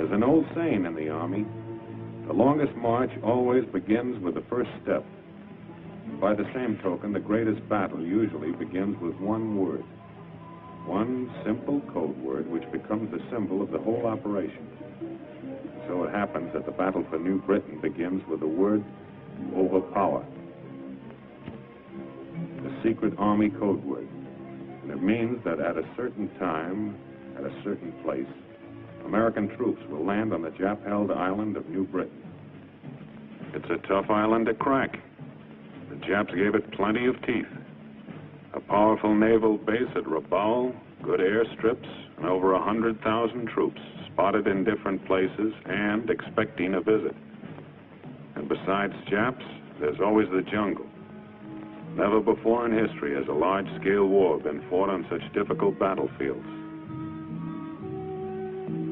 There's an old saying in the Army, the longest march always begins with the first step. By the same token, the greatest battle usually begins with one word. One simple code word which becomes the symbol of the whole operation. So it happens that the battle for New Britain begins with the word overpower. The secret Army code word. And it means that at a certain time, at a certain place, American troops will land on the Jap-held island of New Britain. It's a tough island to crack. The Japs gave it plenty of teeth. A powerful naval base at Rabaul, good airstrips, and over 100,000 troops spotted in different places and expecting a visit. And besides Japs, there's always the jungle. Never before in history has a large-scale war been fought on such difficult battlefields.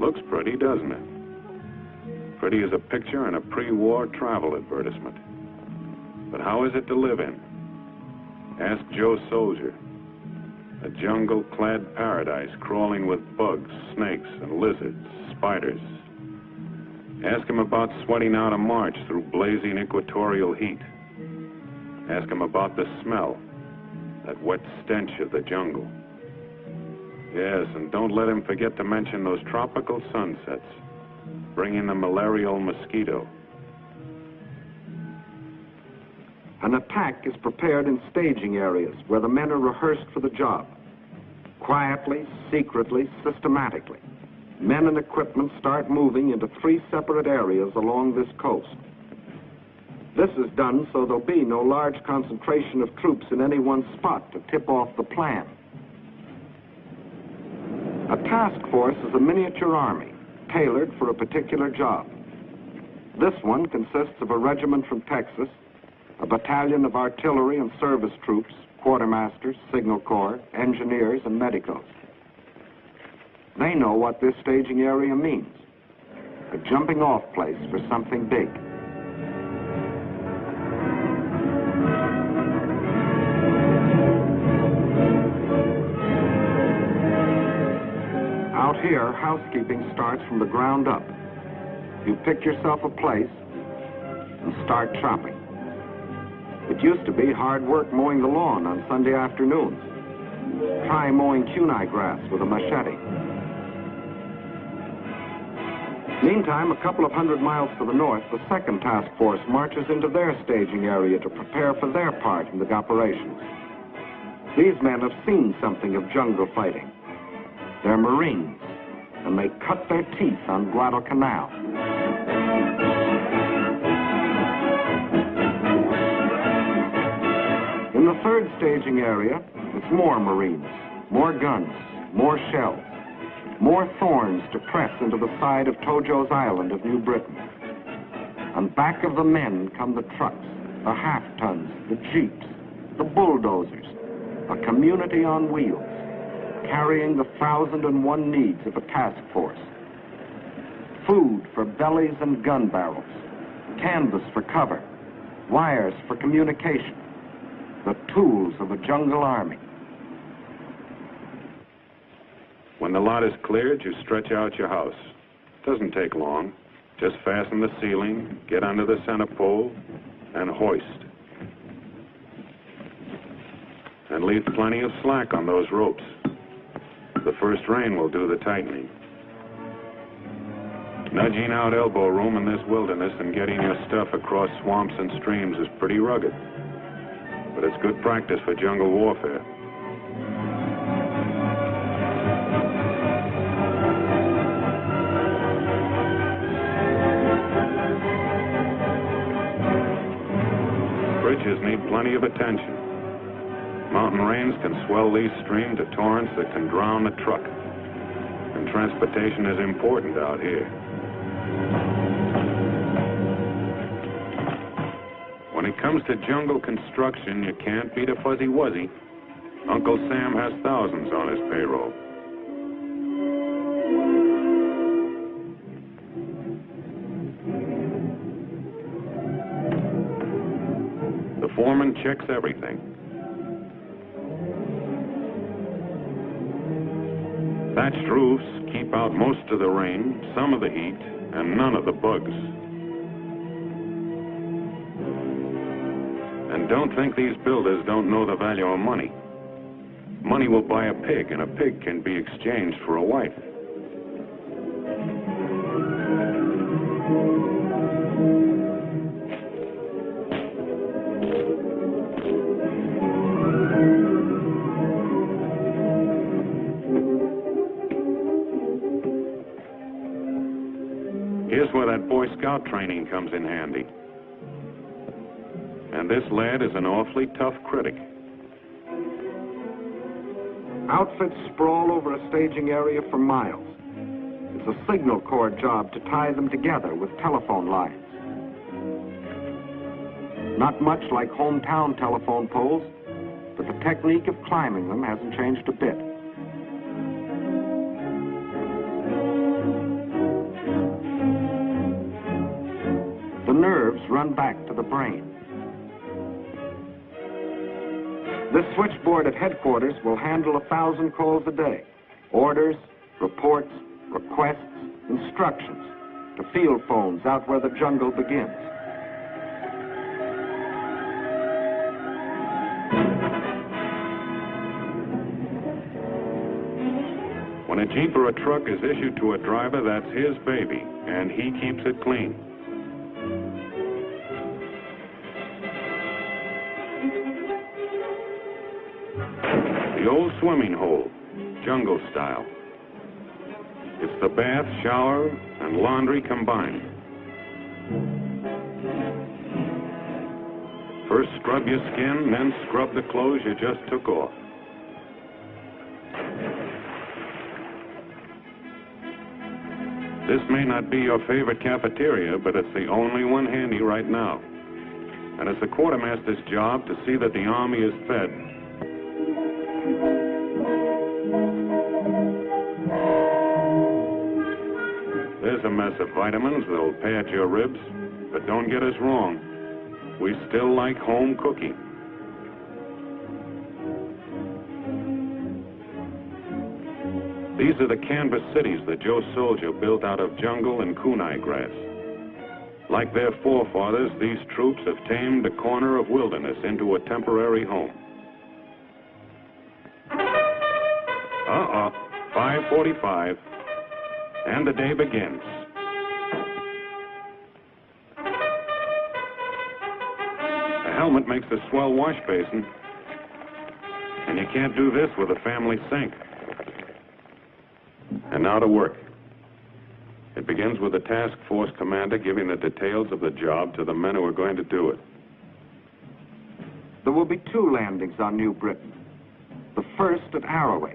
Looks pretty, doesn't it? Pretty as a picture in a pre-war travel advertisement. But how is it to live in? Ask Joe Soldier. A jungle-clad paradise crawling with bugs, snakes, and lizards, spiders. Ask him about sweating out a march through blazing equatorial heat. Ask him about the smell, that wet stench of the jungle. Yes, and don't let him forget to mention those tropical sunsets, bringing the malarial mosquito. An attack is prepared in staging areas where the men are rehearsed for the job. Quietly, secretly, systematically, men and equipment start moving into 3 separate areas along this coast. This is done so there'll be no large concentration of troops in any one spot to tip off the plan. A task force is a miniature army, tailored for a particular job. This one consists of a regiment from Texas, a battalion of artillery and service troops, quartermasters, signal corps, engineers, and medicos. They know what this staging area means, a jumping-off place for something big. Out here, housekeeping starts from the ground up. You pick yourself a place and start chopping. It used to be hard work mowing the lawn on Sunday afternoons. Try mowing kunai grass with a machete. Meantime, a couple of 100 miles to the north, the second task force marches into their staging area to prepare for their part in the operations. These men have seen something of jungle fighting. They're Marines, and they cut their teeth on Guadalcanal. In the third staging area, it's more Marines, more guns, more shells, more thorns to press into the side of Tojo's Island of New Britain. And back of the men come the trucks, the half-tons, the jeeps, the bulldozers, a community on wheels, carrying the 1,001 needs of a task force. Food for bellies and gun barrels, canvas for cover, wires for communication, the tools of a jungle army. When the lot is cleared, you stretch out your house. Doesn't take long. Just fasten the ceiling, get under the center pole, and hoist. And leave plenty of slack on those ropes. The first rain will do the tightening. Nudging out elbow room in this wilderness and getting your stuff across swamps and streams is pretty rugged. But it's good practice for jungle warfare. Bridges need plenty of attention. Mountain rains can swell these streams to torrents that can drown a truck. And transportation is important out here. When it comes to jungle construction, you can't beat a fuzzy wuzzy. Uncle Sam has thousands on his payroll. The foreman checks everything. Thatched roofs keep out most of the rain, some of the heat, and none of the bugs. And don't think these builders don't know the value of money. Money will buy a pig, and a pig can be exchanged for a wife. Here's where that Boy Scout training comes in handy. And this lad is an awfully tough critic. Outfits sprawl over a staging area for miles. It's a signal corps job to tie them together with telephone lines. Not much like hometown telephone poles, but the technique of climbing them hasn't changed a bit. The nerves run back to the brain. This switchboard at headquarters will handle 1,000 calls a day. Orders, reports, requests, instructions to field phones out where the jungle begins. When a Jeep or a truck is issued to a driver, that's his baby, and he keeps it clean. The old swimming hole, jungle style. It's the bath, shower, and laundry combined. First scrub your skin, then scrub the clothes you just took off. This may not be your favorite cafeteria, but it's the only one handy right now. And it's the quartermaster's job to see that the army is fed. There's a mess of vitamins that'll pad your ribs, but don't get us wrong. We still like home cooking. These are the canvas cities that Joe Soldier built out of jungle and kunai grass. Like their forefathers, these troops have tamed a corner of wilderness into a temporary home. 5:45, and the day begins. A helmet makes a swell wash basin, and you can't do this with a family sink. And now to work. It begins with the task force commander giving the details of the job to the men who are going to do it. There will be 2 landings on New Britain. The first at Arawe,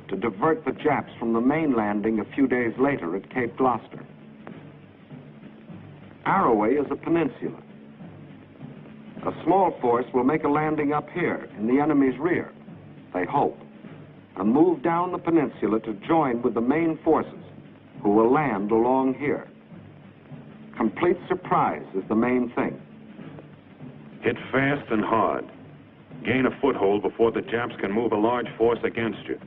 to divert the Japs from the main landing a few days later at Cape Gloucester. Arawe is a peninsula. A small force will make a landing up here in the enemy's rear, they hope, and move down the peninsula to join with the main forces, who will land along here. Complete surprise is the main thing. Hit fast and hard. Gain a foothold before the Japs can move a large force against you.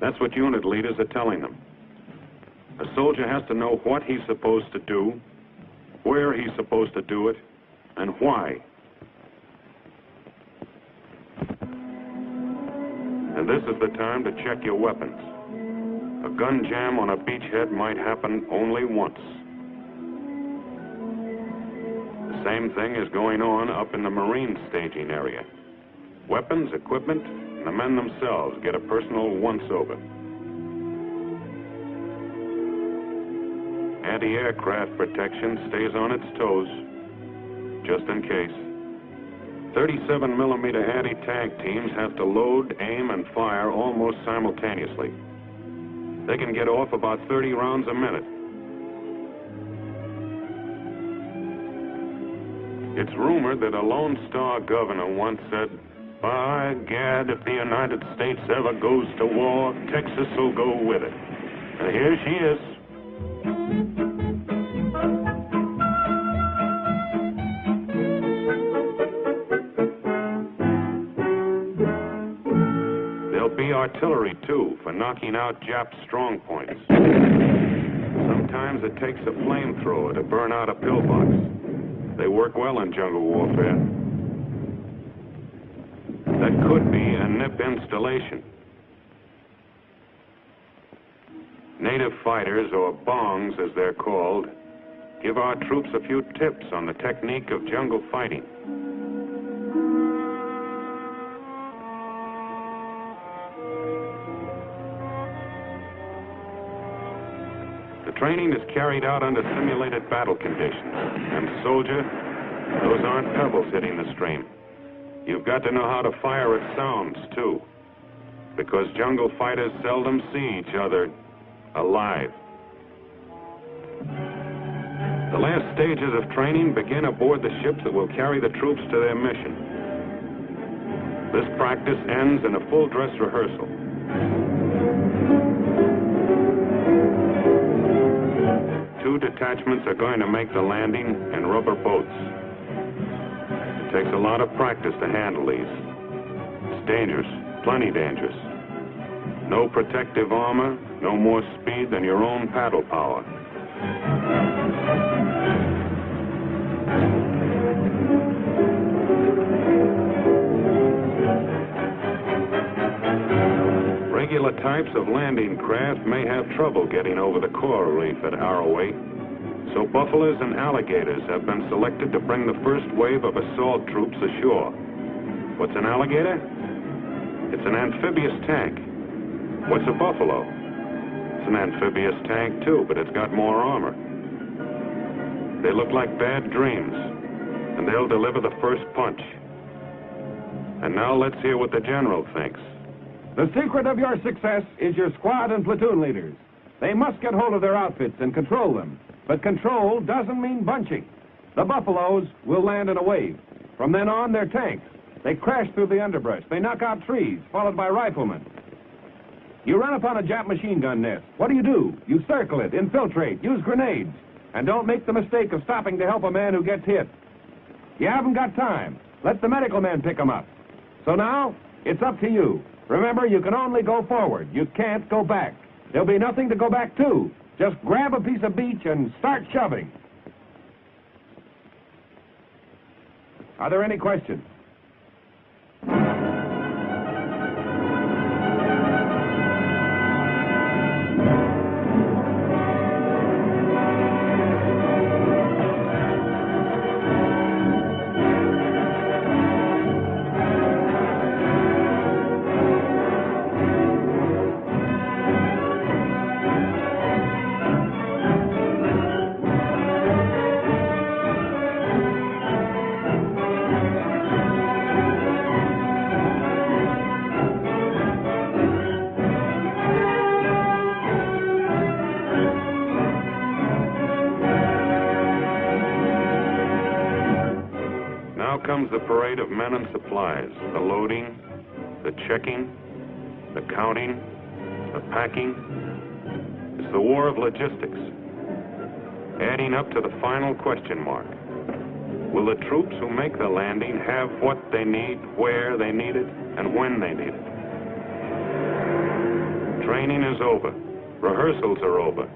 That's what unit leaders are telling them. A soldier has to know what he's supposed to do, where he's supposed to do it, and why. And this is the time to check your weapons. A gun jam on a beachhead might happen only once. The same thing is going on up in the Marine staging area. Weapons, equipment, and the men themselves get a personal once-over. Anti-aircraft protection stays on its toes, just in case. 37mm anti-tank teams have to load, aim, and fire almost simultaneously. They can get off about 30 rounds a minute. It's rumored that a Lone Star governor once said, "By gad, if the United States ever goes to war, Texas will go with it." And here she is. There'll be artillery, too, for knocking out Jap strong points. Sometimes it takes a flamethrower to burn out a pillbox. They work well in jungle warfare. That could be a NIP installation. Native fighters, or bongs as they're called, give our troops a few tips on the technique of jungle fighting. The training is carried out under simulated battle conditions. And soldier, those aren't pebbles hitting the stream. You've got to know how to fire at sounds, too, because jungle fighters seldom see each other alive. The last stages of training begin aboard the ships that will carry the troops to their mission. This practice ends in a full dress rehearsal. Two detachments are going to make the landing in rubber boats. It takes a lot of practice to handle these. It's dangerous, plenty dangerous. No protective armor, no more speed than your own paddle power. Regular types of landing craft may have trouble getting over the coral reef at Arawe, so buffaloes and alligators have been selected to bring the first wave of assault troops ashore. What's an alligator? It's an amphibious tank. What's a buffalo? It's an amphibious tank too, but it's got more armor. They look like bad dreams, and they'll deliver the first punch. And now let's hear what the general thinks. The secret of your success is your squad and platoon leaders. They must get hold of their outfits and control them. But control doesn't mean bunching. The buffaloes will land in a wave. From then on, they're tanks. They crash through the underbrush. They knock out trees, followed by riflemen. You run upon a Jap machine gun nest. What do? You circle it, infiltrate, use grenades. And don't make the mistake of stopping to help a man who gets hit. You haven't got time. Let the medical men pick him up. So now, it's up to you. Remember, you can only go forward. You can't go back. There'll be nothing to go back to. Just grab a piece of beach and start shoving. Are there any questions? Comes the parade of men and supplies, the loading, the checking, the counting, the packing. It's the war of logistics, adding up to the final question mark. Will the troops who make the landing have what they need, where they need it, and when they need it? Training is over. Rehearsals are over.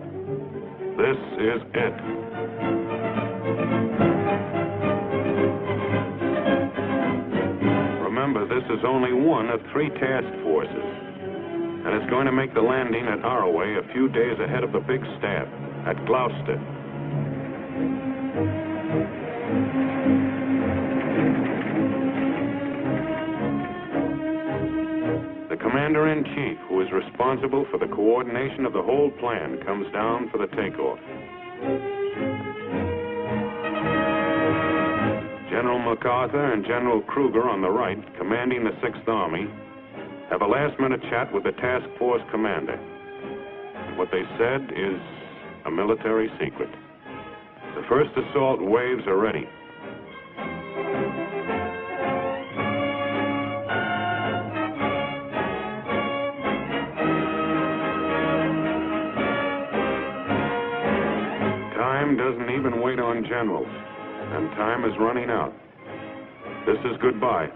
This is it. Remember, this is only one of 3 task forces, and it's going to make the landing at Arawe a few days ahead of the big staff at Gloucester. The commander-in-chief, who is responsible for the coordination of the whole plan, comes down for the takeoff. General MacArthur and General Kruger on the right, commanding the 6th Army, have a last-minute chat with the task force commander. What they said is a military secret. The first assault waves are ready. Time doesn't even wait on generals. And time is running out. This is goodbye,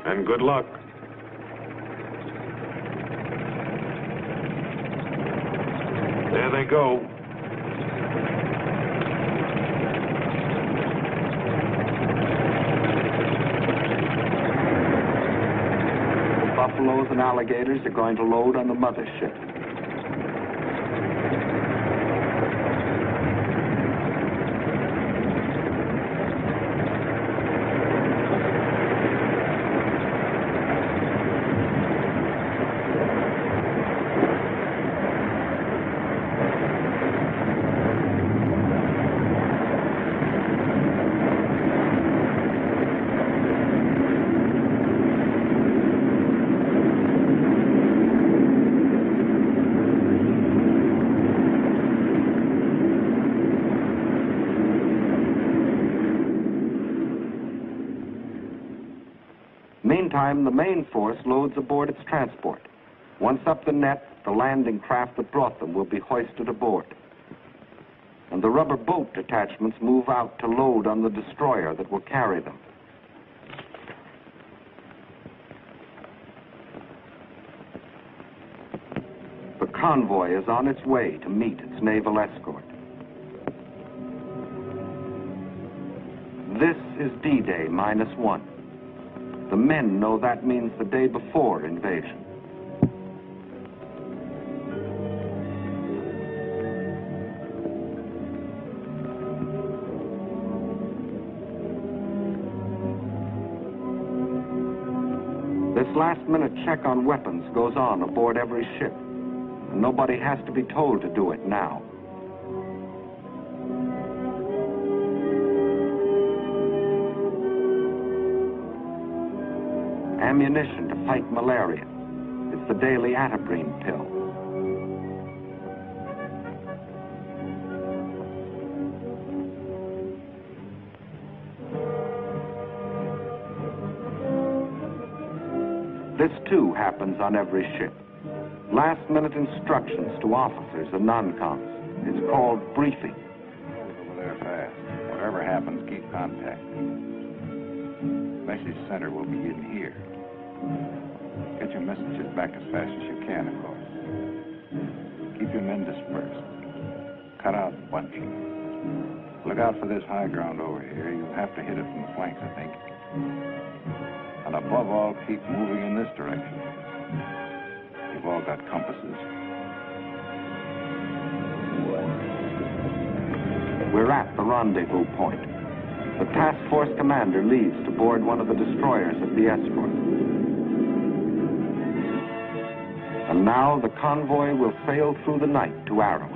and good luck. There they go. The buffaloes and alligators are going to load on the mothership. Meantime, the main force loads aboard its transport. Once up the net, the landing craft that brought them will be hoisted aboard. And the rubber boat detachments move out to load on the destroyer that will carry them. The convoy is on its way to meet its naval escort. This is D-Day -1. The men know that means the day before invasion. This last-minute check on weapons goes on aboard every ship, and nobody has to be told to do it now. Ammunition to fight malaria. It's the daily atabrine pill. This too happens on every ship. Last-minute instructions to officers and non-coms. It's called briefing. Over there fast. Whatever happens, keep contact. Message center will be in here. Get your messages back as fast as you can, of course. Keep your men dispersed. Cut out bunching. Look out for this high ground over here. You'll have to hit it from the flanks, I think. And above all, keep moving in this direction. You've all got compasses. We're at the rendezvous point. The task force commander leaves to board one of the destroyers of the escort. And now the convoy will sail through the night to Arawe.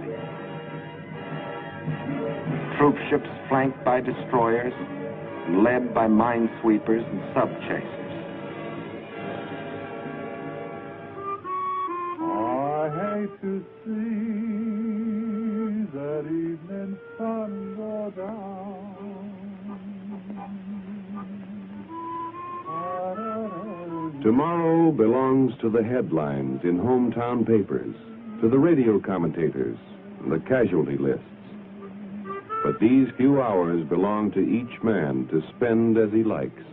Troop ships flanked by destroyers and led by minesweepers and sub-chasers. I hate to see that evening sun go down. Tomorrow belongs to the headlines in hometown papers, to the radio commentators, and the casualty lists. But these few hours belong to each man to spend as he likes.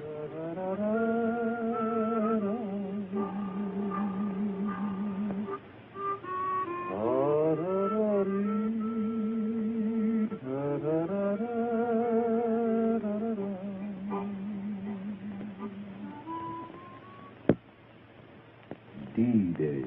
D-Day.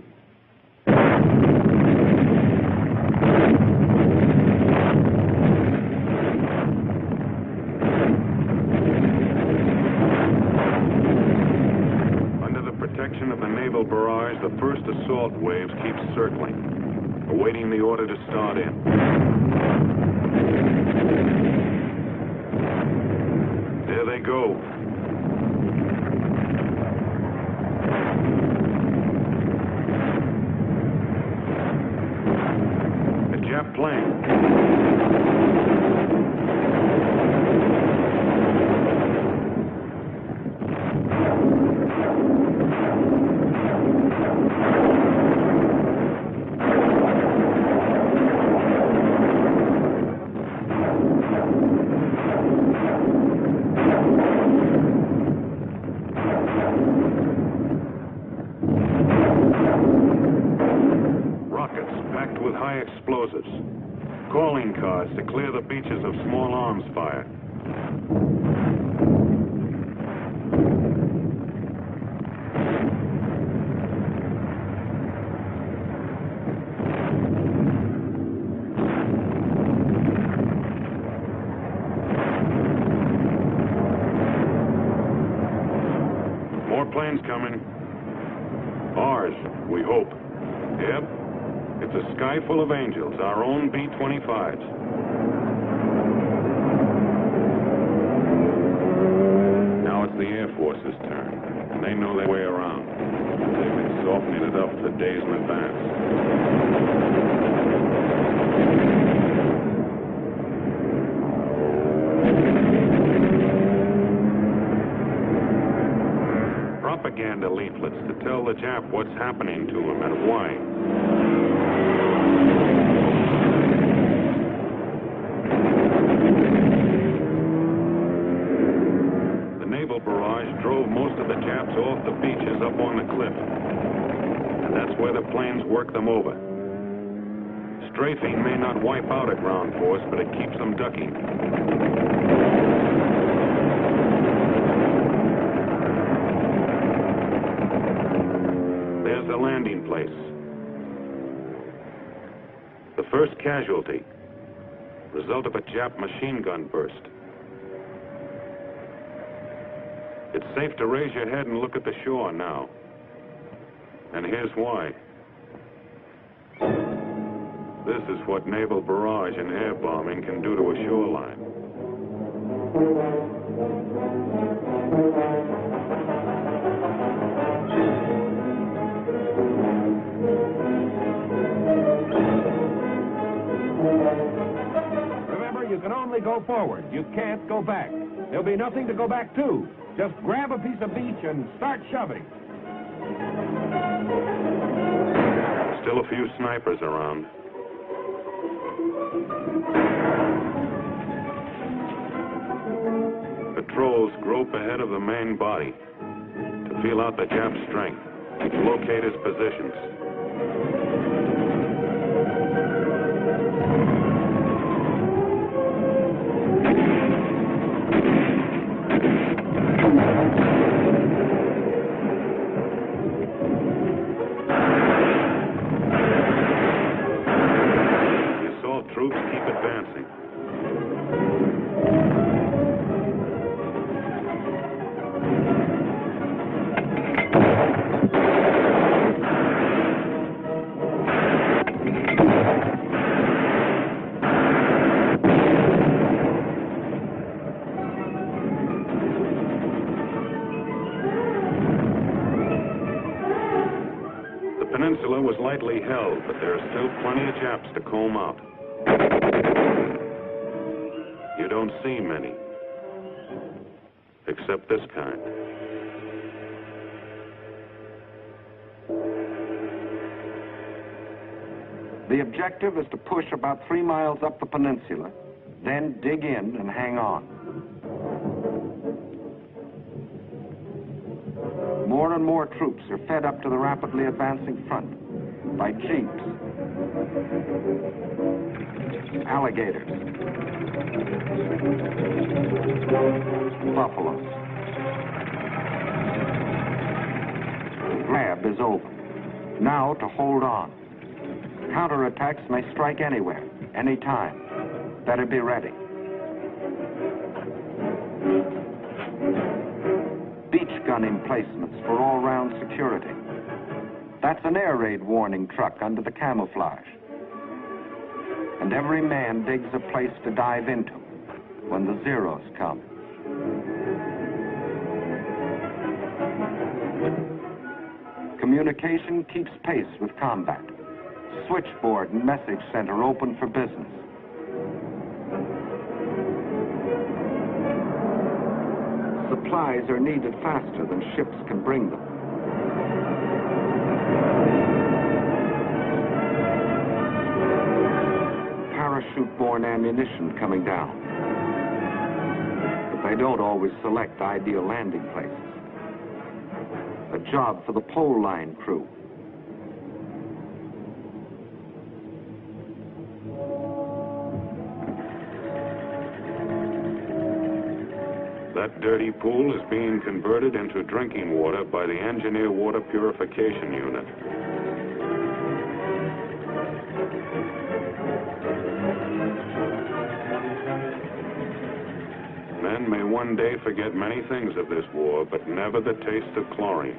Under the protection of the naval barrage, the first assault waves keep circling, awaiting the order to start in. There they go. Jap plane. Rockets packed with high explosives Calling cars to clear the beaches of small arms fire. More planes coming. Ours, we hope. Yep. It's a sky full of angels, our own B-25s. Now it's the Air Force's turn, and they know their way around. They've been softening it up for days in advance. Propaganda leaflets to tell the Jap what's happening to him and why. The naval barrage drove most of the Japs off the beaches up on the cliff. And that's where the planes work them over. Strafing may not wipe out a ground force, but it keeps them ducking. There's the landing place. The first casualty, result of a Jap machine gun burst. It's safe to raise your head and look at the shore now. And here's why. This is what naval barrage and air bombing can do to a shoreline. Remember, you can only go forward. You can't go back. There'll be nothing to go back to. Just grab a piece of beach and start shoving. Still a few snipers around. Patrols grope ahead of the main body to feel out the Jap's strength, to locate his positions. The assault troops keep advancing. The peninsula was lightly held, but there are still plenty of Japs to comb out. You don't see many, except this kind. The objective is to push about 3 miles up the peninsula, then dig in and hang on. More and more troops are fed up to the rapidly advancing front by jeeps, alligators, buffaloes. The grab is over. Now to hold on. Counterattacks may strike anywhere, anytime. Better be ready. Beach gun emplacements for all-round security. That's an air raid warning truck under the camouflage. And every man digs a place to dive into when the Zeros come. Communication keeps pace with combat. Switchboard and message center open for business. Supplies are needed faster than ships can bring them. Parachute-borne ammunition coming down. But they don't always select ideal landing places. A job for the pole line crew. That dirty pool is being converted into drinking water by the Engineer Water Purification Unit. Men may one day forget many things of this war, but never the taste of chlorine.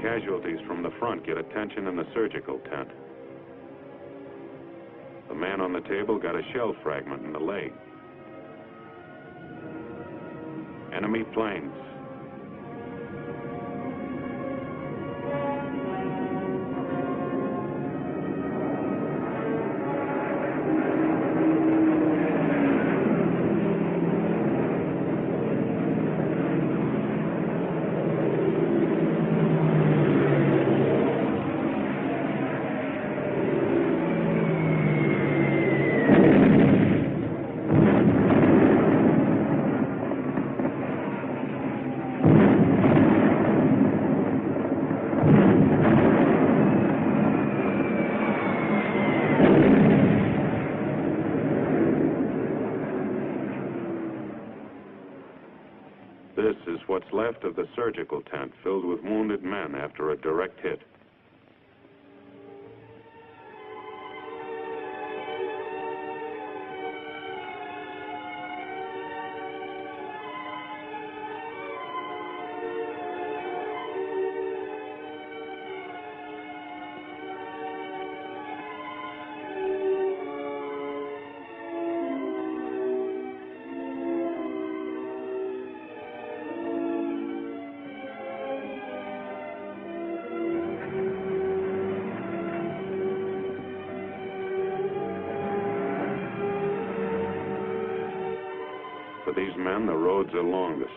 Casualties from the front get attention in the surgical tent. The man on the table got a shell fragment in the leg. Enemy planes. This is what's left of the surgical tent filled with wounded men after a direct hit. For these men, the roads are longest.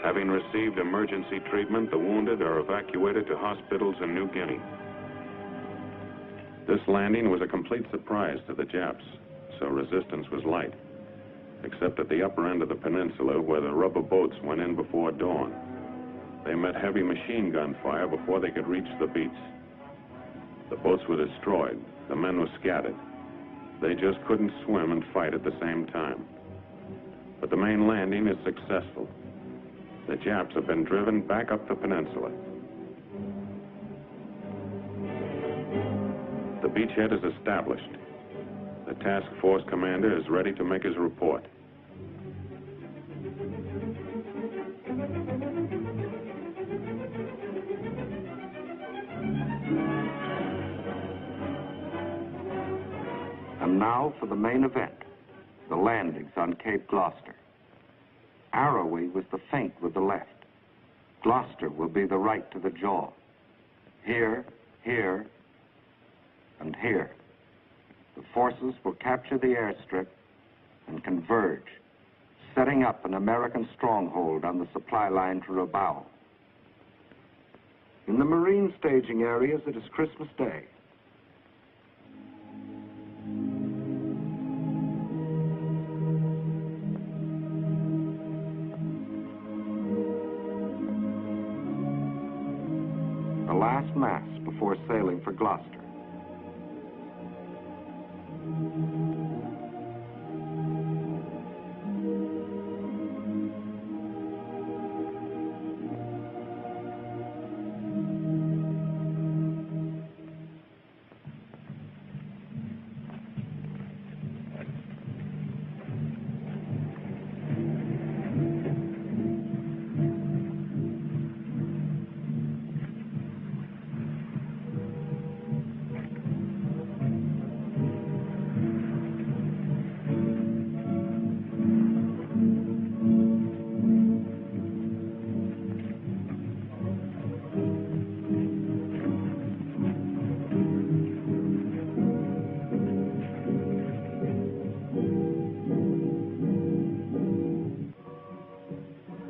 Having received emergency treatment, the wounded are evacuated to hospitals in New Guinea. This landing was a complete surprise to the Japs, so resistance was light, except at the upper end of the peninsula where the rubber boats went in before dawn. They met heavy machine gun fire before they could reach the beach. The boats were destroyed. The men were scattered. They just couldn't swim and fight at the same time. But the main landing is successful. The Japs have been driven back up the peninsula. The beachhead is established. The task force commander is ready to make his report. And now for the main event, the landings on Cape Gloucester. Arawe was the feint with the left. Gloucester will be the right to the jaw. Here, here, and here. The forces will capture the airstrip and converge, setting up an American stronghold on the supply line to Rabaul. In the marine staging areas, it is Christmas Day. The last mass before sailing for Gloucester.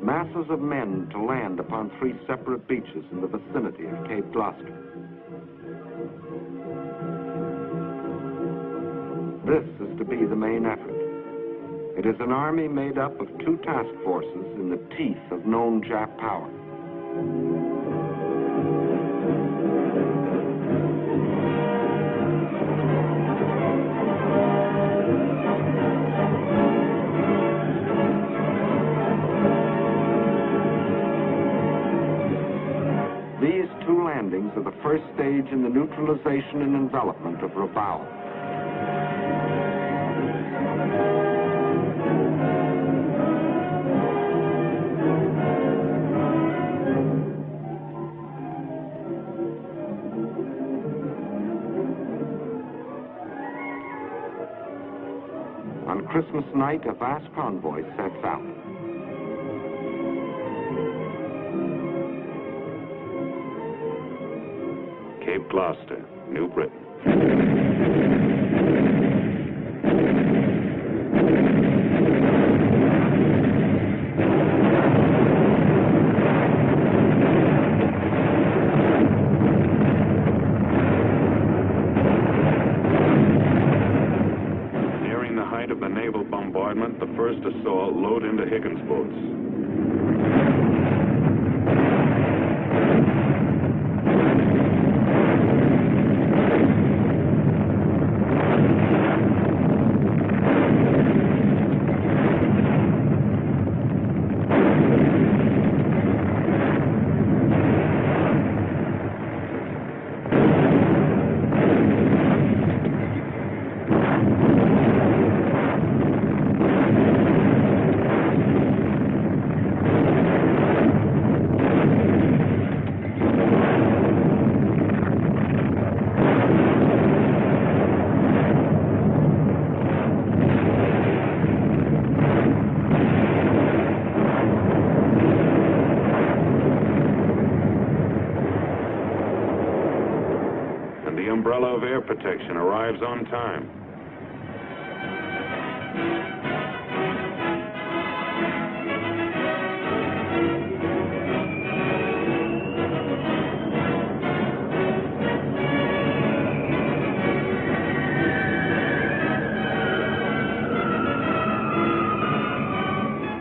Masses of men to land upon 3 separate beaches in the vicinity of Cape Gloucester. This is to be the main effort. It is an army made up of 2 task forces in the teeth of known Jap power. These 2 landings are the first stage in the neutralization and envelopment of Rabaul. On Christmas night, a vast convoy sets out. Cape Gloucester, New Britain. Nearing the height of the naval bombardment, the first assault load into Higgins boats. The umbrella of air protection arrives on time.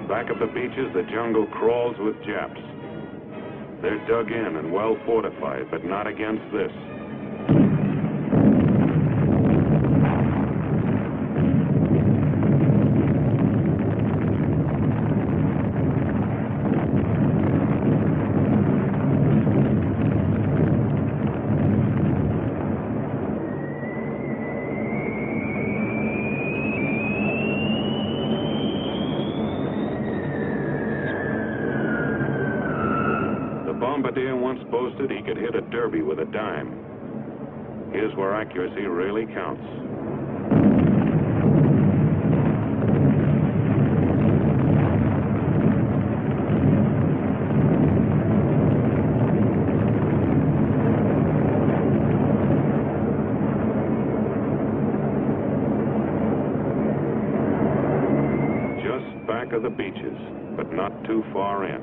Back of the beaches, the jungle crawls with Japs. They're dug in and well fortified, but not against this. Bombardier once boasted he could hit a derby with a dime. Here's where accuracy really counts. Just back of the beaches, but not too far in.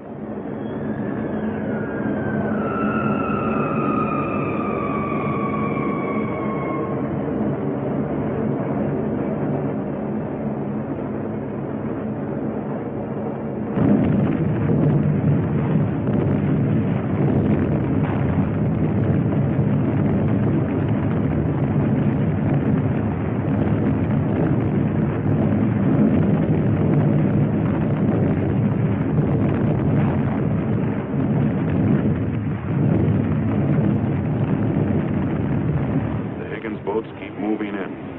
Boats keep moving in.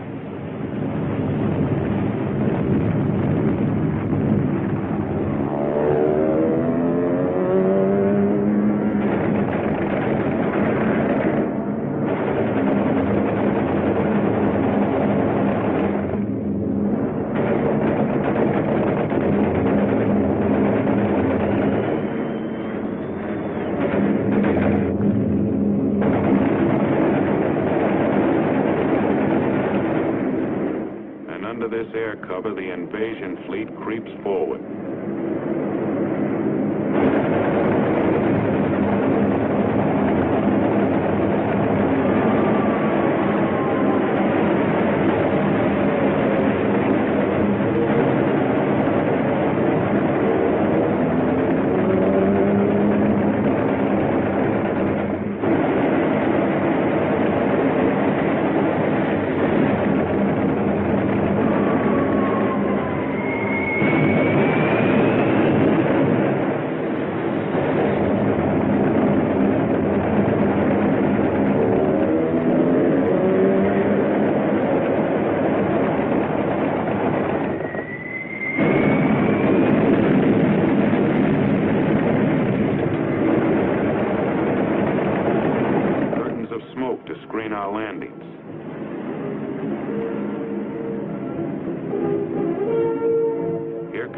Under this air cover, the invasion fleet creeps forward.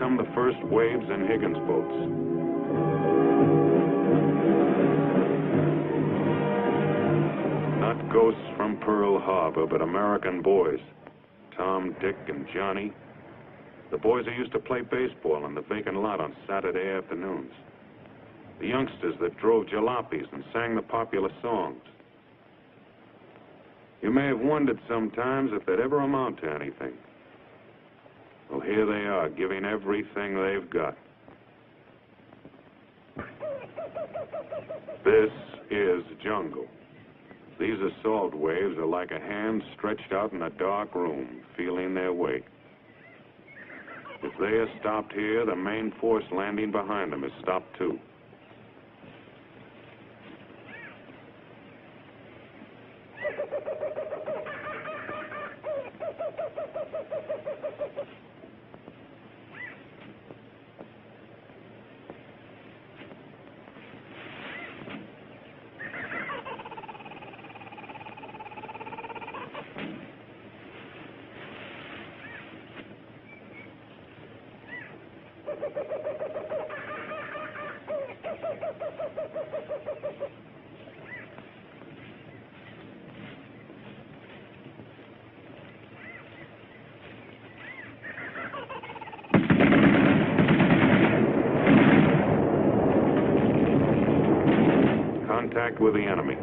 come the first waves in Higgins boats. Not ghosts from Pearl Harbor, but American boys. Tom, Dick, and Johnny. The boys who used to play baseball on the vacant lot on Saturday afternoons. The youngsters that drove jalopies and sang the popular songs. You may have wondered sometimes if they'd ever amount to anything. Well, here they are, giving everything they've got. This is jungle. These assault waves are like a hand stretched out in a dark room, feeling their way. If they are stopped here, the main force landing behind them is stopped too. Contact with the enemy.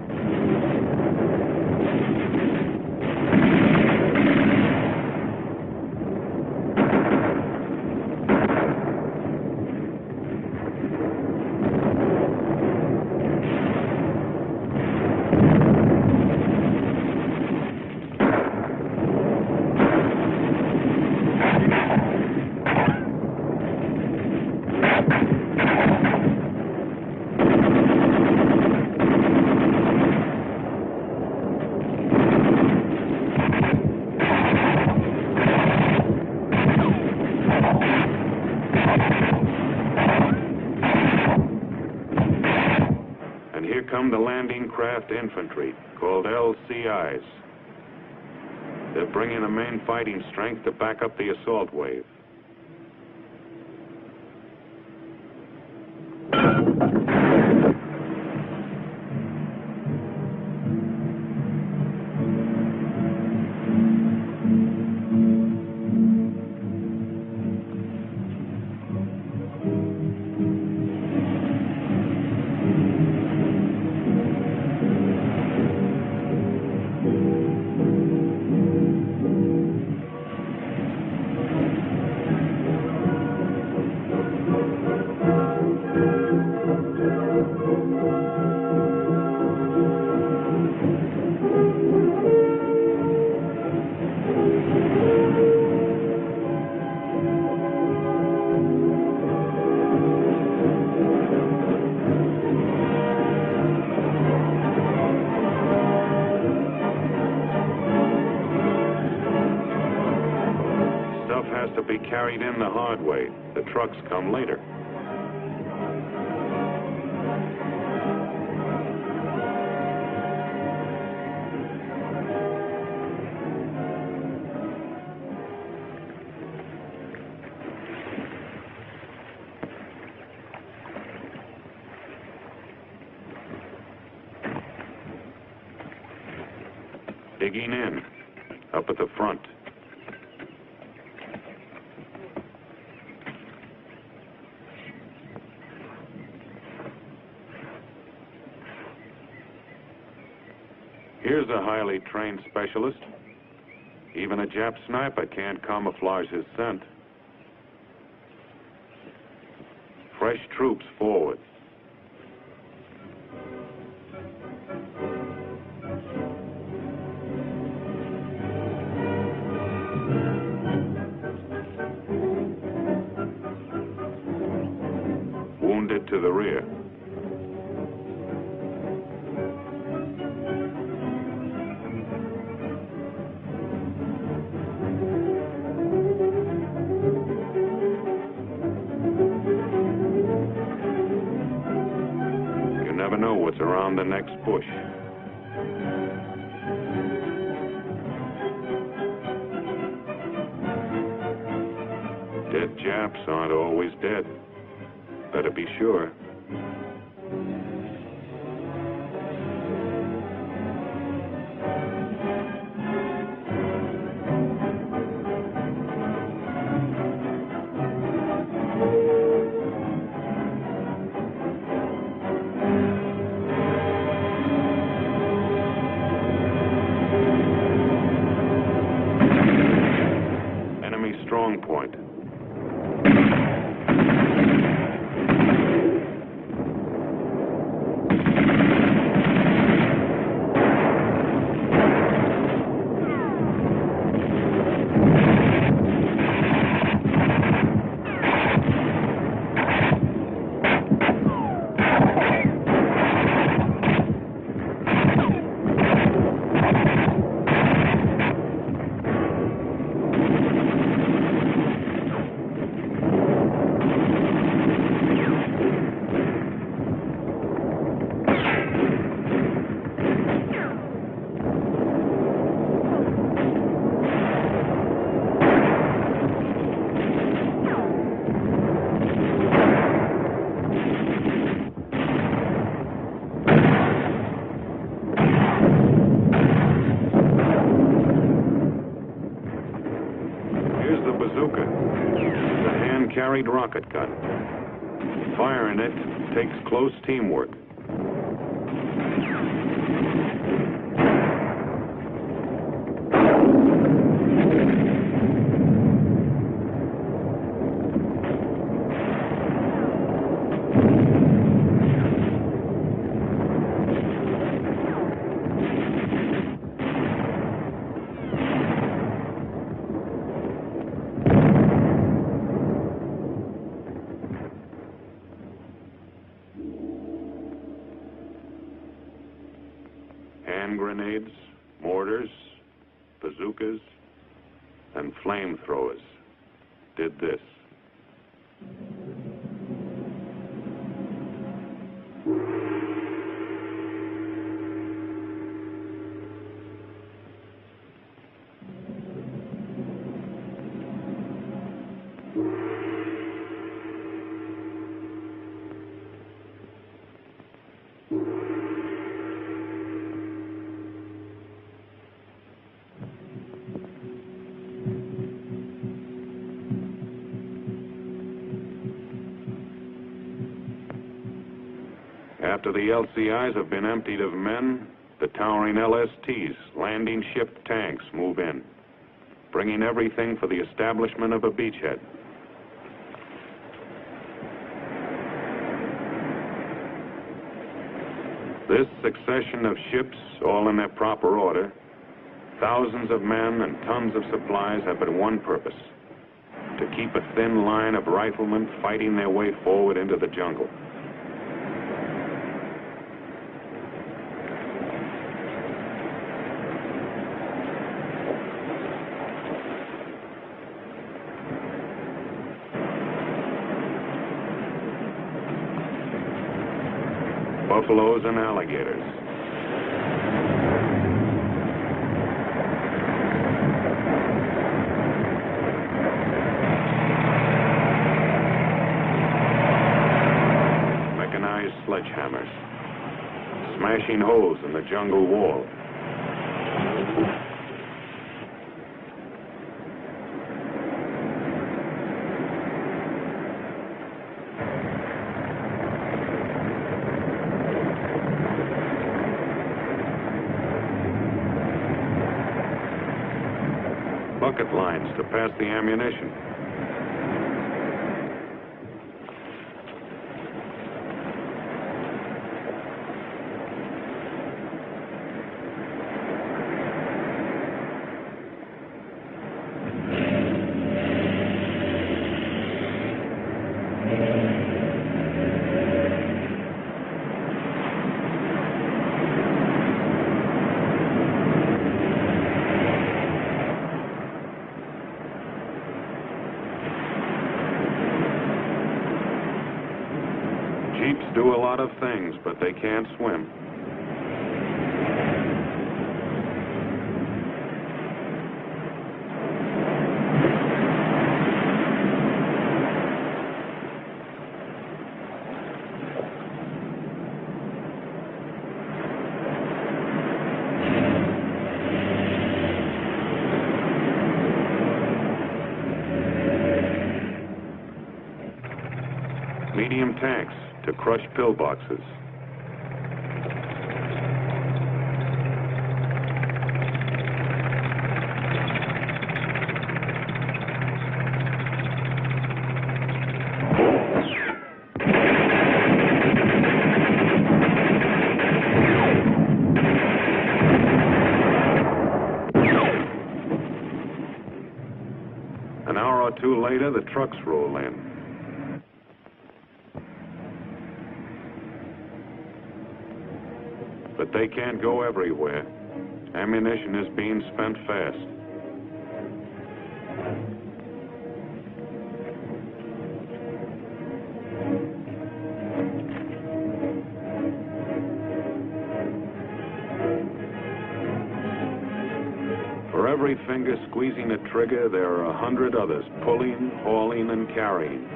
Come the landing craft infantry, called LCIs. They're bringing the main fighting strength to back up the assault wave. Be carried in the hard way. The trucks come later. Digging in, up at the front. Here's a highly trained specialist. Even a Jap sniper can't camouflage his scent. Fresh troops forward. Wounded to the rear. Know what's around the next bush. Dead Jap Japs aren't always dead. Better be sure. Enemy strong point. Bazooka. It's a hand-carried rocket gun. Firing it takes close teamwork. Hand grenades, mortars, bazookas, and flamethrowers did this. After the LCIs have been emptied of men, the towering LSTs, landing ship tanks, move in, bringing everything for the establishment of a beachhead. This succession of ships, all in their proper order, thousands of men and tons of supplies have but one purpose: to keep a thin line of riflemen fighting their way forward into the jungle. Buffaloes and alligators. Mechanized sledgehammers, smashing holes in the jungle wall. Bucket lines to pass the ammunition. Jeeps do a lot of things, but they can't swim. medium tanks to crush pillboxes. An hour or two later, the trucks roll in. But they can't go everywhere. Ammunition is being spent fast. For every finger squeezing a trigger, there are 100 others pulling, hauling, and carrying.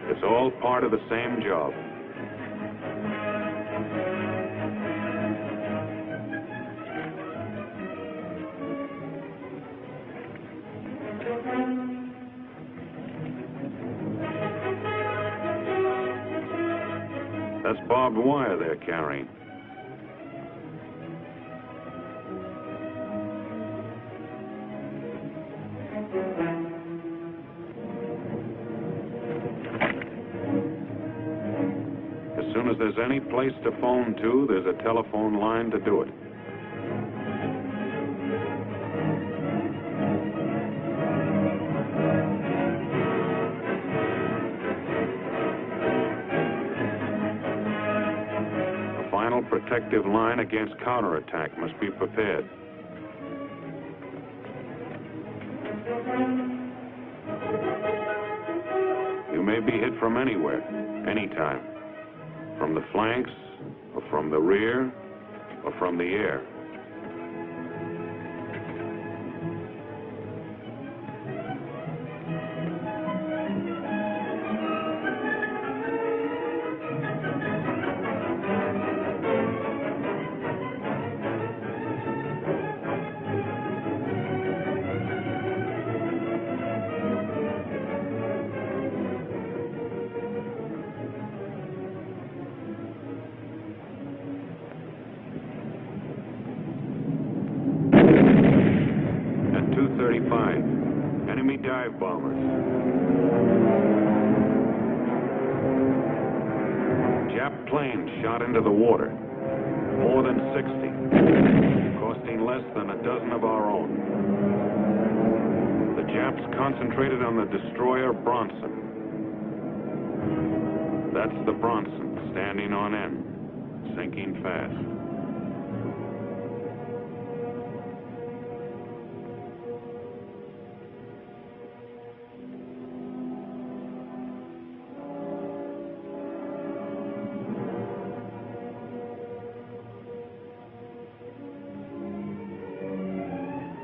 It's all part of the same job. That's barbed wire they're carrying. As soon as there's any place to phone to, there's a telephone line to do it. A final protective line against counterattack must be prepared. You may be hit from anywhere, anytime. From the flanks, or from the rear, or from the air. Enemy dive bombers. Jap planes shot into the water. More than 60. Costing less than a dozen of our own. The Japs concentrated on the destroyer Bronson. That's the Bronson, standing on end, sinking fast.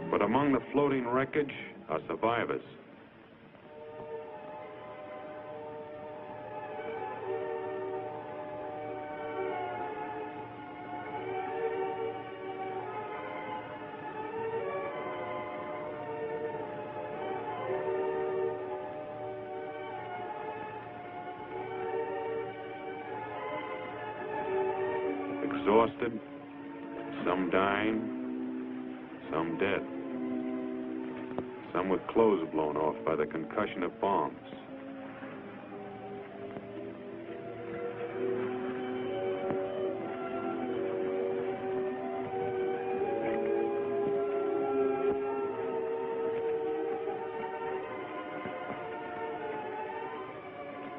But among the floating wreckage are survivors. Exhausted, some dying, some dead. Some with clothes blown off by the concussion of bombs.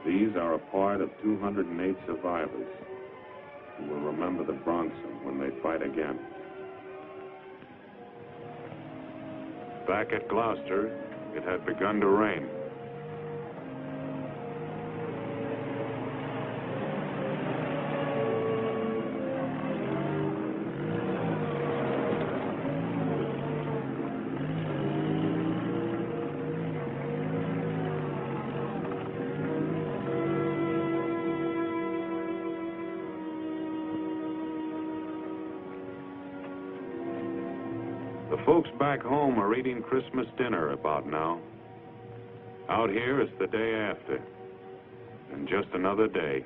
These are a part of 208 survivors who will remember the Bronson when they fight again. Back at Gloucester, it had begun to rain. The folks back home are eating Christmas dinner about now. Out here, it's the day after. And just another day.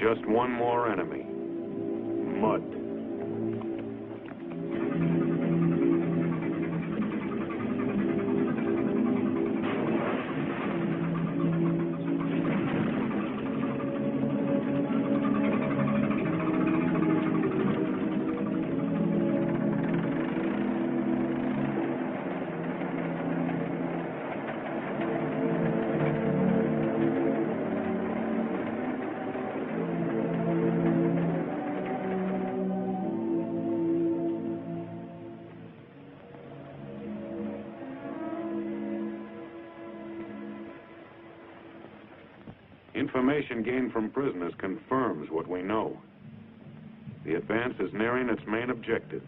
Just one more enemy. Mud. Information gained from prisoners confirms what we know. The advance is nearing its main objective.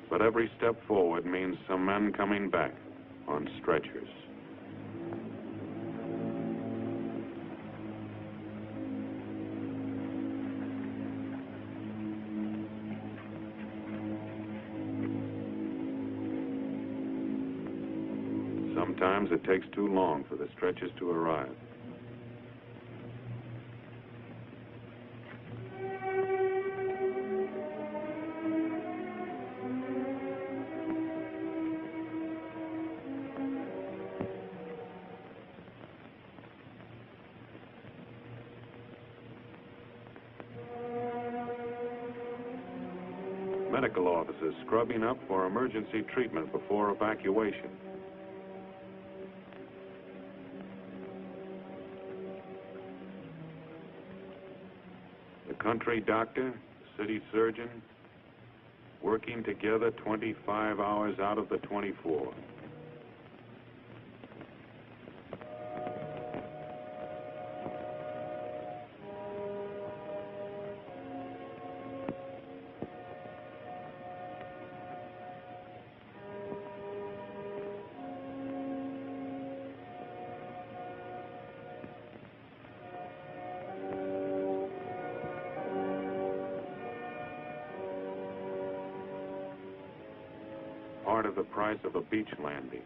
But every step forward means some men coming back on stretchers. Sometimes it takes too long for the stretchers to arrive. Medical officers scrubbing up for emergency treatment before evacuation. The country doctor, city surgeon, working together 25 hours out of the 24. Part of the price of a beach landing.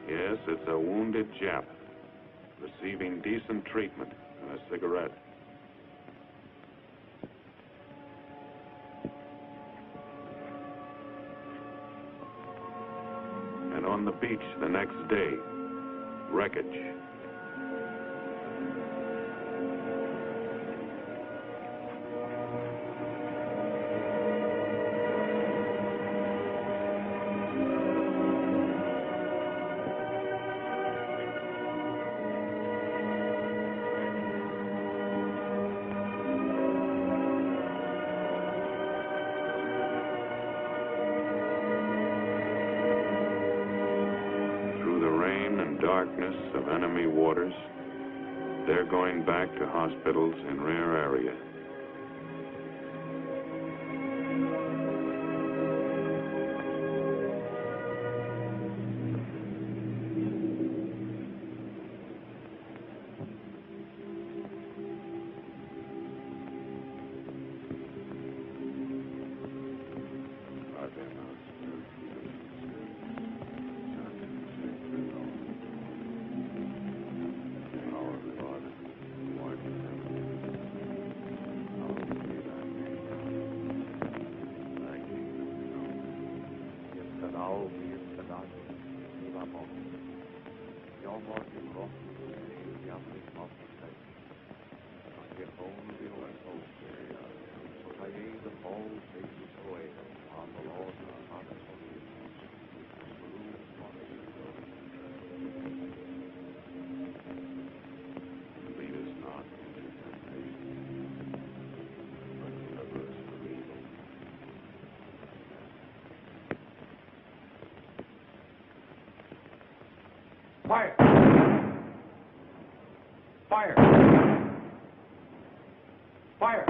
Yes, it's a wounded Jap, receiving decent treatment and a cigarette. On the beach the next day, wreckage. Darkness of enemy waters, they're going back to hospitals in rear area. Lead us not into temptation, but deliver us from evil. Fire! Fire! Fire!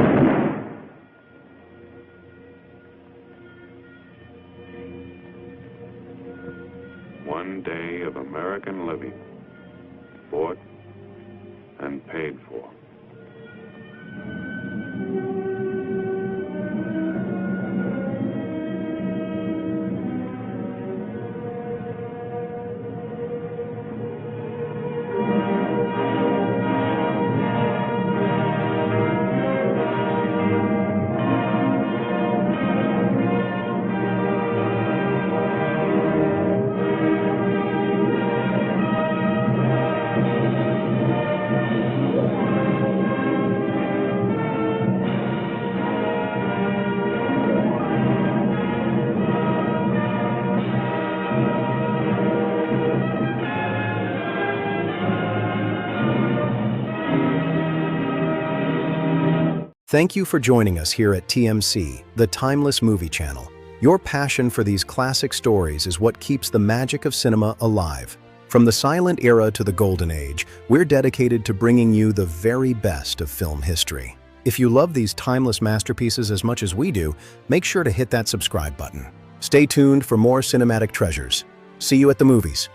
One day of American living, bought and paid for. Thank you for joining us here at TMC, the Timeless Movie Channel. Your passion for these classic stories is what keeps the magic of cinema alive. From the silent era to the golden age, we're dedicated to bringing you the very best of film history. If you love these timeless masterpieces as much as we do, make sure to hit that subscribe button. Stay tuned for more cinematic treasures. See you at the movies.